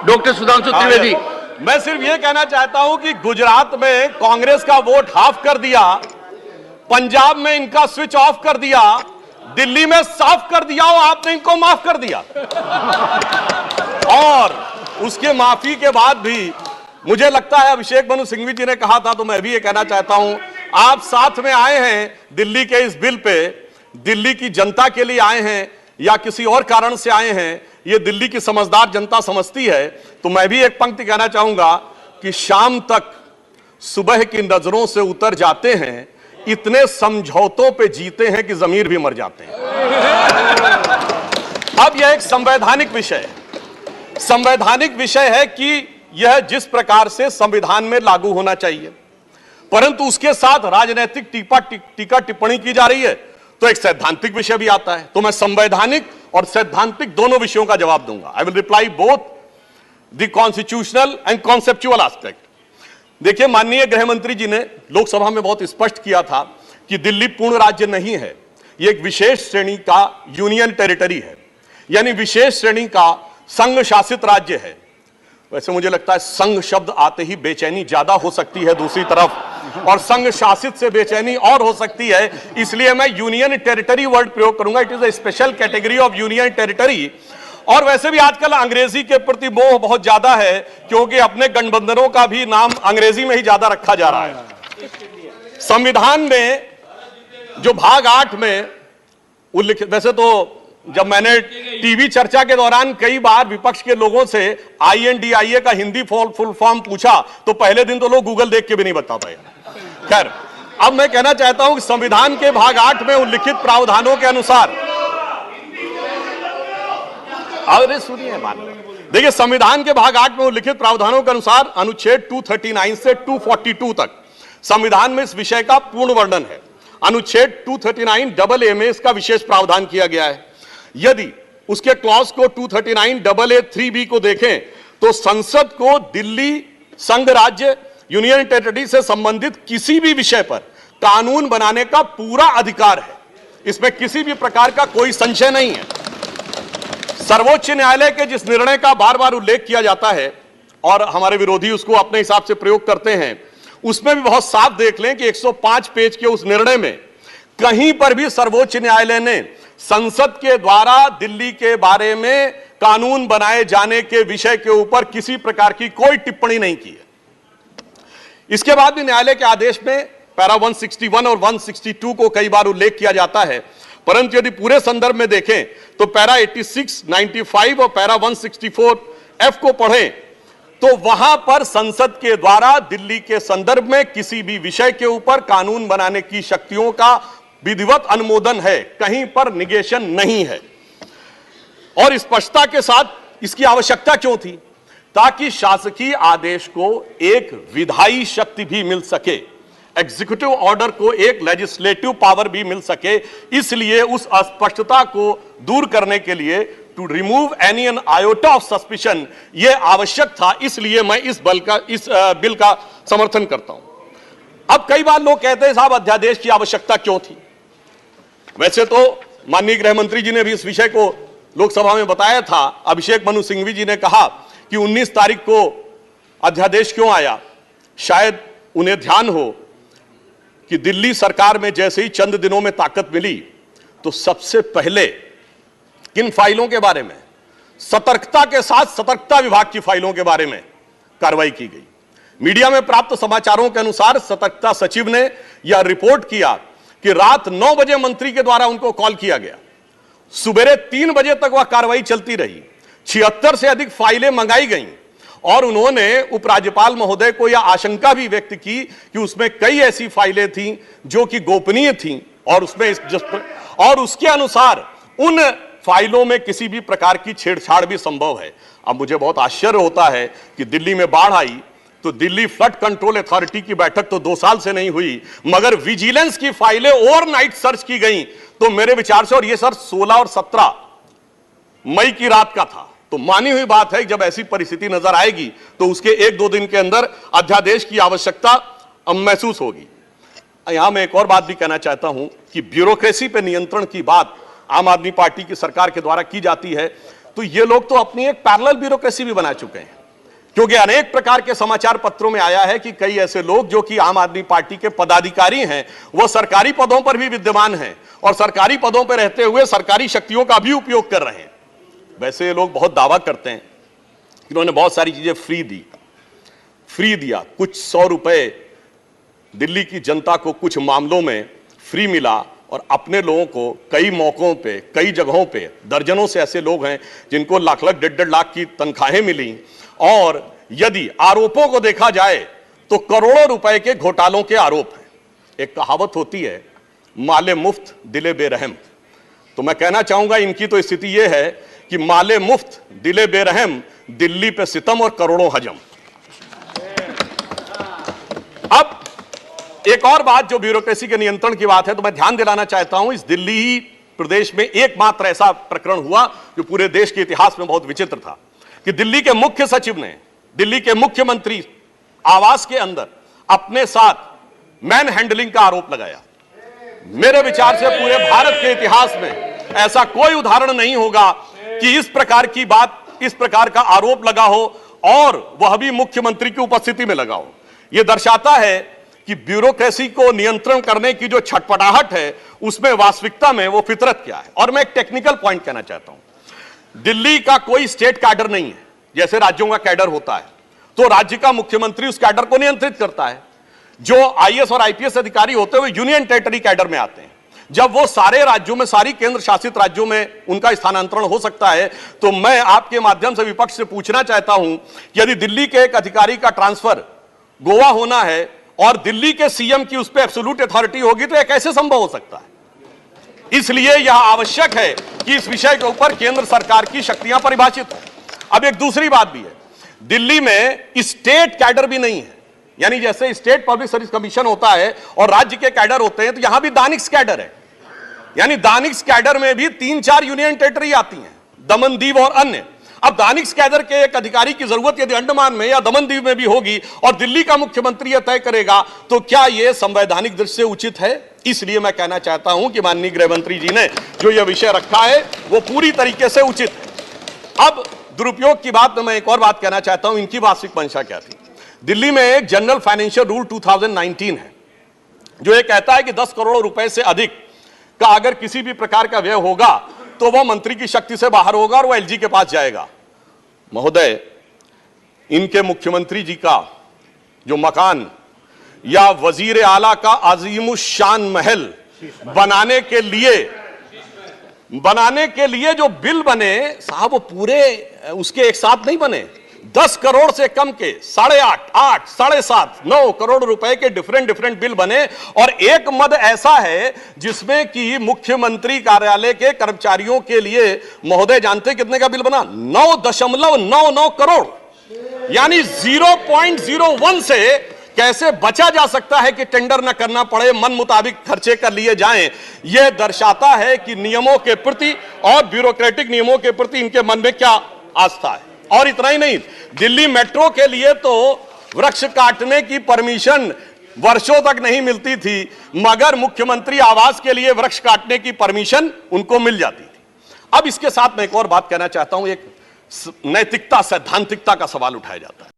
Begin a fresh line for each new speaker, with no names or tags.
Doctor Sudhanshu Trivedi.
मैं सिर्फ ये कहना चाहता हूं कि गुजरात में कांग्रेस का वोट हाफ कर दिया, पंजाब में इनका स्विच ऑफ कर दिया, दिल्ली में साफ कर दिया और आपने इनको माफ कर दिया। और उसके माफी के बाद भी मुझे लगता है, अभिषेक मनु सिंघवी जी ने कहा था तो मैं भी ये कहना चाहता हूं, आप साथ में आए हैं दिल्ली के इस बिल पे, दिल्ली की जनता के लिए आए हैं या किसी और कारण से आए हैं, ये दिल्ली की समझदार जनता समझती है। तो मैं भी एक पंक्ति कहना चाहूंगा कि शाम तक सुबह की नजरों से उतर जाते हैं, इतने समझौतों पे जीते हैं कि जमीर भी मर जाते हैं। अब यह एक संवैधानिक विषय है, संवैधानिक विषय है कि यह जिस प्रकार से संविधान में लागू होना चाहिए, परंतु उसके साथ राजनीतिक टीका टिप्पणी की जा रही है तो एक सैद्धांतिक विषय भी आता है। तो मैं संवैधानिक और सैद्धांतिक दोनों विषयों का जवाब दूंगा। I will reply both the constitutional and conceptual aspect. देखिए, माननीय गृह मंत्री जी ने लोकसभा में बहुत स्पष्ट किया था कि दिल्ली पूर्ण राज्य नहीं है, यह एक विशेष श्रेणी का यूनियन टेरिटरी है, यानी विशेष श्रेणी का संघ शासित राज्य है। वैसे मुझे लगता है संघ शब्द आते ही बेचैनी ज्यादा हो सकती है दूसरी तरफ, और संघ शासित से बेचैनी और हो सकती है, इसलिए मैं यूनियन टेरिटरी वर्ड प्रयोग करूंगा। It is a special category of union territory. और वैसे भी आजकल अंग्रेजी के प्रति मोह बहुत ज्यादा है, क्योंकि अपने गठबंधनों का भी नाम अंग्रेजी में ही ज्यादा रखा जा रहा है। संविधान में जो भाग 8 में उल्लिखित, वैसे तो जब मैंने टीवी चर्चा के दौरान कई बार विपक्ष के लोगों से INDIA का हिंदी फुल फॉर्म पूछा तो पहले दिन तो लोग गूगल देख के भी नहीं बता पाए। खैर, अब मैं कहना चाहता हूं कि संविधान के भाग 8 में उल्लिखित प्रावधानों के अनुसार, अरे सुनिए बात, देखिए संविधान के भाग 8 में उल्लिखित प्रावधानों के अनुसार अनुच्छेद 239 से 242 तक संविधान में इस विषय का पूर्ण वर्णन है। अनुच्छेद 239AA में इसका विशेष प्रावधान किया गया है। यदि उसके क्लॉज को 239AA3B को देखें तो संसद को दिल्ली संघ राज्य यूनियन टेरिटरी से संबंधित किसी भी विषय पर कानून बनाने का पूरा अधिकार है। इसमें किसी भी प्रकार का कोई संशय नहीं है। सर्वोच्च न्यायालय के जिस निर्णय का बार बार उल्लेख किया जाता है और हमारे विरोधी उसको अपने हिसाब से प्रयोग करते हैं, उसमें भी बहुत साफ देख लें कि 105 पेज के उस निर्णय में कहीं पर भी सर्वोच्च न्यायालय ने संसद के द्वारा दिल्ली के बारे में कानून बनाए जाने के विषय के ऊपर किसी प्रकार की कोई टिप्पणी नहीं की है। इसके बाद भी न्यायालय के आदेश में पैरा 161 और 162 को कई बार उल्लेख किया जाता है, परंतु यदि पूरे संदर्भ में देखें तो पैरा 86, 95 और पैरा 164F को पढ़ें तो वहां पर संसद के द्वारा दिल्ली के संदर्भ में किसी भी विषय के ऊपर कानून बनाने की शक्तियों का विधिवत अनुमोदन है, कहीं पर निगेशन नहीं है। और स्पष्टता के साथ इसकी आवश्यकता क्यों थी? ताकि शासकीय आदेश को एक विधायी शक्ति भी मिल सके, एग्जीक्यूटिव ऑर्डर को एक लेजिस्लेटिव पावर भी मिल सके। इसलिए उस अस्पष्टता को दूर करने के लिए, to remove any an iota of suspicion, यह आवश्यक था। इसलिए मैं इस बिल का समर्थन करता हूं। अब कई बार लोग कहते हैं साहब अध्यादेश की आवश्यकता क्यों थी? वैसे तो माननीय गृह मंत्री जी ने भी इस विषय को लोकसभा में बताया था। अभिषेक मनु सिंघवी जी ने कहा कि 19 तारीख को अध्यादेश क्यों आया। शायद उन्हें ध्यान हो कि दिल्ली सरकार में जैसे ही चंद दिनों में ताकत मिली तो सबसे पहले किन फाइलों के बारे में, सतर्कता के साथ सतर्कता विभाग की फाइलों के बारे में कार्रवाई की गई। मीडिया में प्राप्त समाचारों के अनुसार सतर्कता सचिव ने यह रिपोर्ट किया कि रात 9 बजे मंत्री के द्वारा उनको कॉल किया गया, सुबह 3 बजे तक वह कार्रवाई चलती रही, 76 से अधिक फाइलें मंगाई गईं और उन्होंने उपराज्यपाल महोदय को यह आशंका भी व्यक्त की कि उसमें कई ऐसी फाइलें थीं जो कि गोपनीय थीं और उसके अनुसार उन फाइलों में किसी भी प्रकार की छेड़छाड़ भी संभव है। अब मुझे बहुत आश्चर्य होता है कि दिल्ली में बाढ़ आई तो दिल्ली फ्लड कंट्रोल अथॉरिटी की बैठक तो 2 साल से नहीं हुई, मगर विजिलेंस की फाइलें ओवरनाइट सर्च की गई। तो मेरे विचार से, और ये सर 16 और 17 मई की रात का था, तो मानी हुई बात है जब ऐसी परिस्थिति नजर आएगी तो उसके 1-2 दिन के अंदर अध्यादेश की आवश्यकता महसूस होगी। यहां मैं एक और बात भी कहना चाहता हूं कि ब्यूरोक्रेसी पर नियंत्रण की बात आम आदमी पार्टी की सरकार के द्वारा की जाती है, तो तो ये लोग तो अपनी एक पैरेलल ब्यूरोक्रेसी भी बना चुके हैं, क्योंकि अनेक प्रकार के समाचार पत्रों में आया है कि कई ऐसे लोग जो कि आम आदमी पार्टी के पदाधिकारी हैं, वो सरकारी पदों पर भी विद्यमान हैं और सरकारी पदों पर रहते हुए सरकारी शक्तियों का भी उपयोग कर रहे हैं। वैसे ये लोग बहुत दावा करते हैं कि उन्होंने बहुत सारी चीजें फ्री दिया, कुछ 100 रुपए दिल्ली की जनता को कुछ मामलों में फ्री मिला, और अपने लोगों को कई मौकों पे, कई जगहों पे, दर्जनों से ऐसे लोग हैं जिनको लाख लाख, 1.5 लाख की तनख्वाहें मिली। और यदि आरोपों को देखा जाए तो करोड़ों रुपए के घोटालों के आरोप हैं। एक कहावत होती है, माले मुफ्त दिले बेरहम। तो मैं कहना चाहूंगा इनकी तो स्थिति यह है कि माले मुफ्त दिले बेरहम, दिल्ली पे सितम और करोड़ों हजम। अब एक और बात जो ब्यूरोक्रेसी के नियंत्रण की बात है, तो मैं ध्यान दिलाना चाहता हूं, इस दिल्ली प्रदेश में एकमात्र ऐसा प्रकरण हुआ जो पूरे देश के इतिहास में बहुत विचित्र था कि दिल्ली के मुख्य सचिव ने दिल्ली के मुख्यमंत्री आवास के अंदर अपने साथ मैन हैंडलिंग का आरोप लगाया। मेरे विचार से पूरे भारत के इतिहास में ऐसा कोई उदाहरण नहीं होगा कि इस प्रकार की बात, इस प्रकार का आरोप लगा हो और वह भी मुख्यमंत्री की उपस्थिति में लगा हो। यह दर्शाता है कि ब्यूरोक्रेसी को नियंत्रण करने की जो छटपटाहट है, उसमें वास्तविकता में वो फितरत क्या है। और मैं एक टेक्निकल पॉइंट कहना चाहता हूं, दिल्ली का कोई स्टेट कैडर नहीं है, जैसे राज्यों का कैडर होता है, तो राज्य का मुख्यमंत्री उस कैडर को नियंत्रित करता है। जो आईएएस और आईपीएस अधिकारी होते हैं वो यूनियन टेरिटरी कैडर में आते हैं। जब वो सारे राज्यों में, सारी केंद्र शासित राज्यों में उनका स्थानांतरण हो सकता है, तो मैं आपके माध्यम से विपक्ष से पूछना चाहता हूं कि यदि दिल्ली के एक अधिकारी का ट्रांसफर गोवा होना है और दिल्ली के सीएम की उस पर एब्सोल्यूट अथॉरिटी होगी, तो यह कैसे संभव हो सकता है। इसलिए यह आवश्यक है कि इस विषय के ऊपर केंद्र सरकार की शक्तियां परिभाषित हो। अब एक दूसरी बात भी है, दिल्ली में स्टेट कैडर भी नहीं है, यानी जैसे स्टेट पब्लिक सर्विस कमीशन होता है और राज्य के कैडर होते हैं, तो यहां भी दानिश कैडर है। यानी दानिश कैडर में भी 3-4 यूनियन टेरिटरी आती हैं, दमन दीव और अन्य। अब दानिश कैडर के एक अधिकारी की जरूरत यदि अंडमान में या दमन दीव में भी होगी और दिल्ली का मुख्यमंत्री यह तय करेगा, तो क्या यह संवैधानिक दृष्टि से उचित है। इसलिए मैं कहना चाहता हूं कि माननीय गृह मंत्री जी ने जो यह विषय रखा है वो पूरी तरीके से उचित है। अब दुरुपयोग की बात में मैं एक और बात कहना चाहता हूं, इनकी वास्तविक मंशा क्या थी। दिल्ली में एक जनरल फाइनेंशियल रूल 2019 है जो ये कहता है कि 10 करोड़ रुपए से अधिक का अगर किसी भी प्रकार का व्यय होगा तो वह मंत्री की शक्ति से बाहर होगा और वह एलजी के पास जाएगा। महोदय, इनके मुख्यमंत्री जी का जो मकान या वजीर आला का अजीमुशान महल बनाने के लिए जो बिल बने साहब, वो पूरे उसके एक साथ नहीं बने। 10 करोड़ से कम के 8.5, 8, 7.5, 9 करोड़ रुपए के डिफरेंट बिल बने। और एक मद ऐसा है जिसमें कि मुख्यमंत्री कार्यालय के कर्मचारियों के लिए, महोदय जानते कितने का बिल बना? 9.99 करोड़। यानी 0.01 से कैसे बचा जा सकता है कि टेंडर न करना पड़े, मन मुताबिक खर्चे कर लिए जाएं। यह दर्शाता है कि नियमों के प्रति और ब्यूरोक्रेटिक नियमों के प्रति इनके मन में क्या आस्था है। और इतना ही नहीं, दिल्ली मेट्रो के लिए तो वृक्ष काटने की परमिशन वर्षों तक नहीं मिलती थी, मगर मुख्यमंत्री आवास के लिए वृक्ष काटने की परमिशन उनको मिल जाती थी। अब इसके साथ मैं एक और बात कहना चाहता हूं, एक नैतिकता, सैद्धांतिकता का सवाल उठाया जाता है।